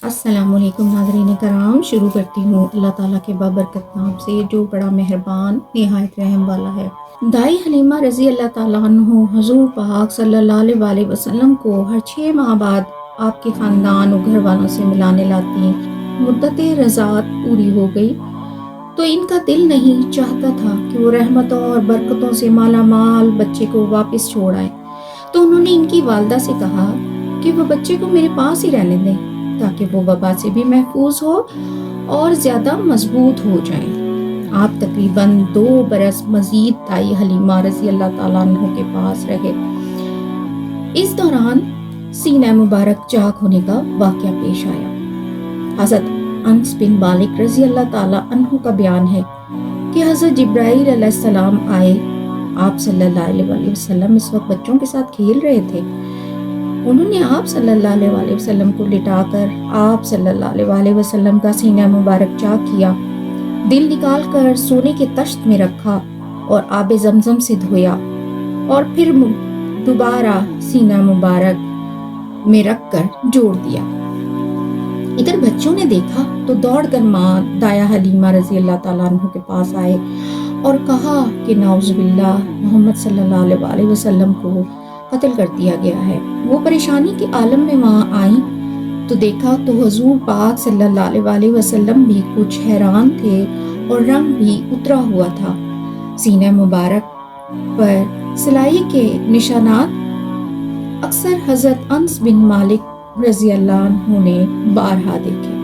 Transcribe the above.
السلام علیکم ناظرین کرام، شروع کرتی ہوں اللہ تعالیٰ کے بابرکت نام سے جو بڑا مہربان نہایت رحم والا ہے۔ دائی حلیمہ رضی اللہ تعالیٰ عنہ حضور پاک صلی اللہ علیہ وسلم کو ہر 6 ماہ بعد آپ کے خاندان و گھر والوں سے ملانے لاتی۔ مدت رضاعت پوری ہو گئی تو ان کا دل نہیں چاہتا تھا کہ وہ رحمتوں اور برکتوں سے مالا مال بچے کو واپس چھوڑ آئے، تو انہوں نے ان کی والدہ سے کہا کہ وہ بچے کو میرے پاس ہی رہنے دیں تاکہ وہ وبا سے بھی محفوظ ہو اور زیادہ مضبوط ہو جائیں۔ آپ تقریباً 2 برس مزید دائی حلیمہ رضی اللہ تعالیٰ عنہ کے پاس رہے۔ اس دوران سینہ مبارک چاک ہونے کا واقعہ پیش آیا۔ حضرت انس بن مالک رضی اللہ تعالیٰ عنہ کا بیان ہے کہ حضرت جبرائیل علیہ السلام آئے۔ آپ صلی اللہ علیہ وسلم اس وقت بچوں کے ساتھ کھیل رہے تھے۔ انہوں نے آپ صلی اللہ علیہ وسلم کو لٹا کر آپ صلی اللہ علیہ وسلم کا سینہ مبارک چاک کیا، دل نکال کر سونے کے تشت میں رکھا اور آب زمزم سے دھویا اور پھر دوبارہ سینہ مبارک میں رکھ کر جوڑ دیا۔ ادھر بچوں نے دیکھا تو دوڑ کر ماں دایا حلیمہ رضی اللہ تعالیٰ عنہ کے پاس آئے اور کہا کہ نعوذ باللہ محمد صلی اللہ علیہ وسلم کو قتل کر دیا گیا ہے۔ وہ پریشانی کے عالم میں وہاں آئیں تو دیکھا تو حضور پاک صلی اللہ علیہ وسلم بھی کچھ حیران تھے اور رنگ بھی اترا ہوا تھا۔ سینہ مبارک پر سلائی کے نشانات اکثر حضرت انس بن مالک رضی اللہ عنہ نے بارہا دیکھے۔